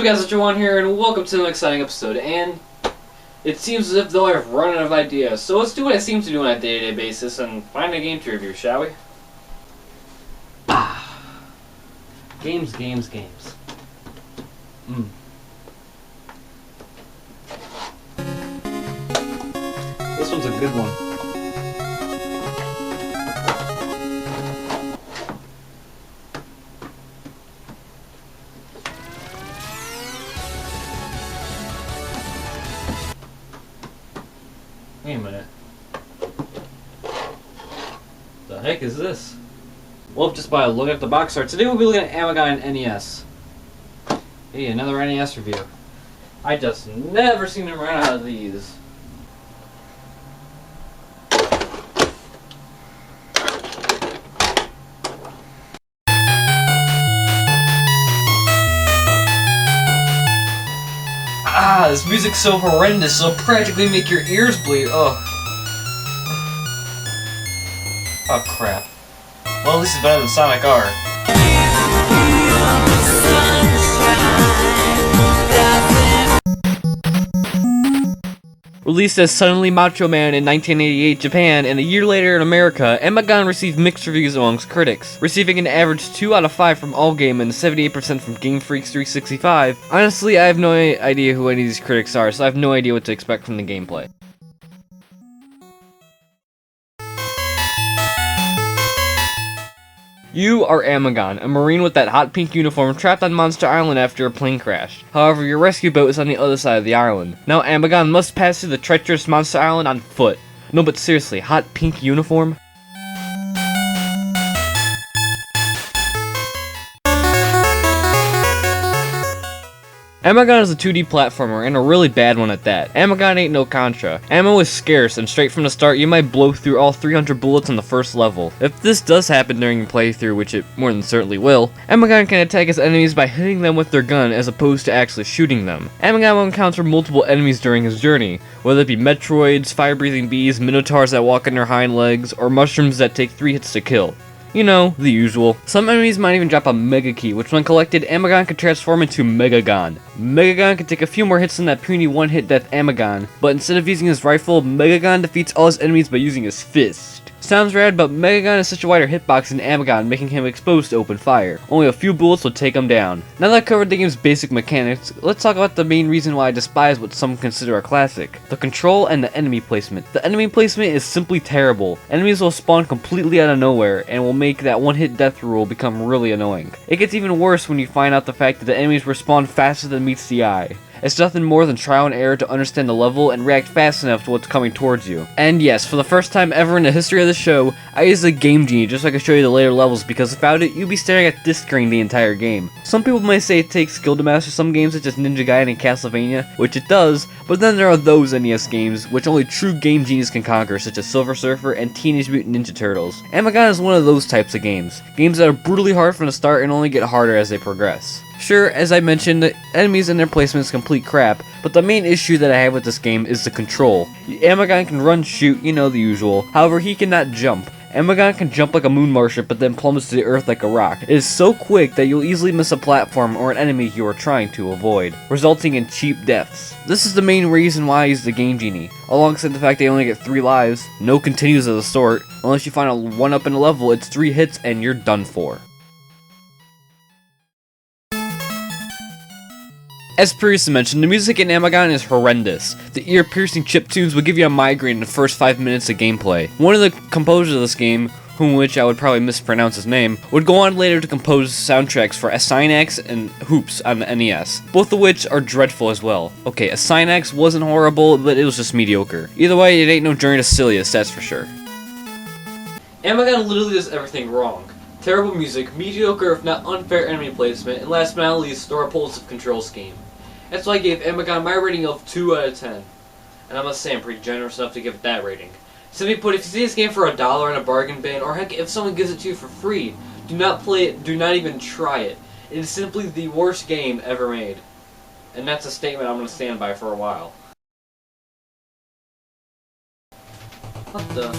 up guys, RetroOne here, and welcome to an exciting episode. And it seems as if though I've run out of ideas, so let's do what I seem to do on a day-to-day basis and find a game to review, shall we? Games. This one's a good one. Wait a minute. The heck is this? Well, just by looking at the box art, today we'll be looking at Amagon and NES. Hey, another NES review. I just never seem to run out of these. This music's so horrendous, it'll practically make your ears bleed. Oh crap. Well, at least it's better than Sonic R. Released as Suddenly Macho Man in 1988 Japan and a year later in America, Amagon received mixed reviews amongst critics, receiving an average 2 out of 5 from Allgame and 78% from Game Freaks 365. Honestly, I have no idea who any of these critics are, so I have no idea what to expect from the gameplay. You are Amagon, a marine with that hot pink uniform trapped on Monster Island after a plane crash. However, your rescue boat is on the other side of the island. Now Amagon must pass through the treacherous Monster Island on foot. No, but seriously, hot pink uniform? Amagon is a 2D platformer, and a really bad one at that. Amagon ain't no Contra. Ammo is scarce, and straight from the start, you might blow through all 300 bullets on the first level. If this does happen during your playthrough, which it more than certainly will, Amagon can attack his enemies by hitting them with their gun as opposed to actually shooting them. Amagon will encounter multiple enemies during his journey, whether it be Metroids, fire-breathing bees, minotaurs that walk on their hind legs, or mushrooms that take 3 hits to kill. You know, the usual. Some enemies might even drop a Mega Key, which when collected, Amagon can transform into Megagon. Megagon can take a few more hits than that puny one-hit death Amagon, but instead of using his rifle, Megagon defeats all his enemies by using his fist. Sounds rad, but Megagon is such a wider hitbox than Amagon, making him exposed to open fire. Only a few bullets will take him down. Now that I've covered the game's basic mechanics, let's talk about the main reason why I despise what some consider a classic: the control and the enemy placement. The enemy placement is simply terrible. Enemies will spawn completely out of nowhere, and will make that one-hit death rule become really annoying. It gets even worse when you find out the fact that the enemies respawn faster than meets the eye. It's nothing more than trial and error to understand the level and react fast enough to what's coming towards you. And yes, for the first time ever in the history of the show, I used a Game Genie just so I could show you the later levels, because without it, you'd be staring at this screen the entire game. Some people might say it takes skill to master some games such as Ninja Gaiden and Castlevania, which it does, but then there are those NES games which only true Game Genies can conquer, such as Silver Surfer and Teenage Mutant Ninja Turtles. Amagon is one of those types of games that are brutally hard from the start and only get harder as they progress. Sure, as I mentioned, the enemies and their placement is complete crap, but the main issue that I have with this game is the control. Amagon can run, shoot, you know, the usual. However, he cannot jump. Amagon can jump like a moon martian, but then plummets to the earth like a rock. It is so quick that you'll easily miss a platform or an enemy you are trying to avoid, resulting in cheap deaths. This is the main reason why I use the Game Genie, alongside the fact they only get 3 lives, no continues of the sort. Unless you find a 1-up in a level, it's 3 hits and you're done for. As previously mentioned, the music in Amagon is horrendous. The ear-piercing chiptunes will give you a migraine in the first 5 minutes of gameplay. One of the composers of this game, which I would probably mispronounce his name, would go on later to compose soundtracks for Assignax and Hoops on the NES, both of which are dreadful as well. Okay, Assignax wasn't horrible, but it was just mediocre. Either way, it ain't no Journey to Silius, that's for sure. Amagon literally does everything wrong. Terrible music, mediocre if not unfair enemy placement, and last but not least, the repulsive control scheme. That's why I gave Amagon my rating of 2 out of 10. And I must say I'm pretty generous enough to give it that rating. Simply put, if you see this game for $1 in a bargain bin, or heck, if someone gives it to you for free, do not play it, do not even try it. It is simply the worst game ever made. And that's a statement I'm going to stand by for a while. What the...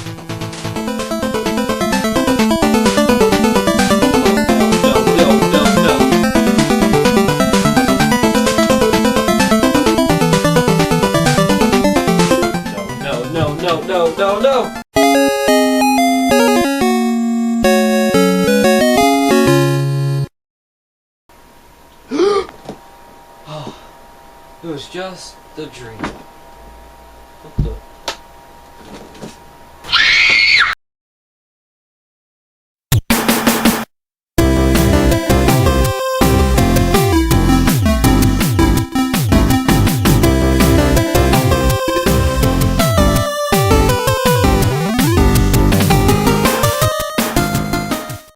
It was just a dream. What the?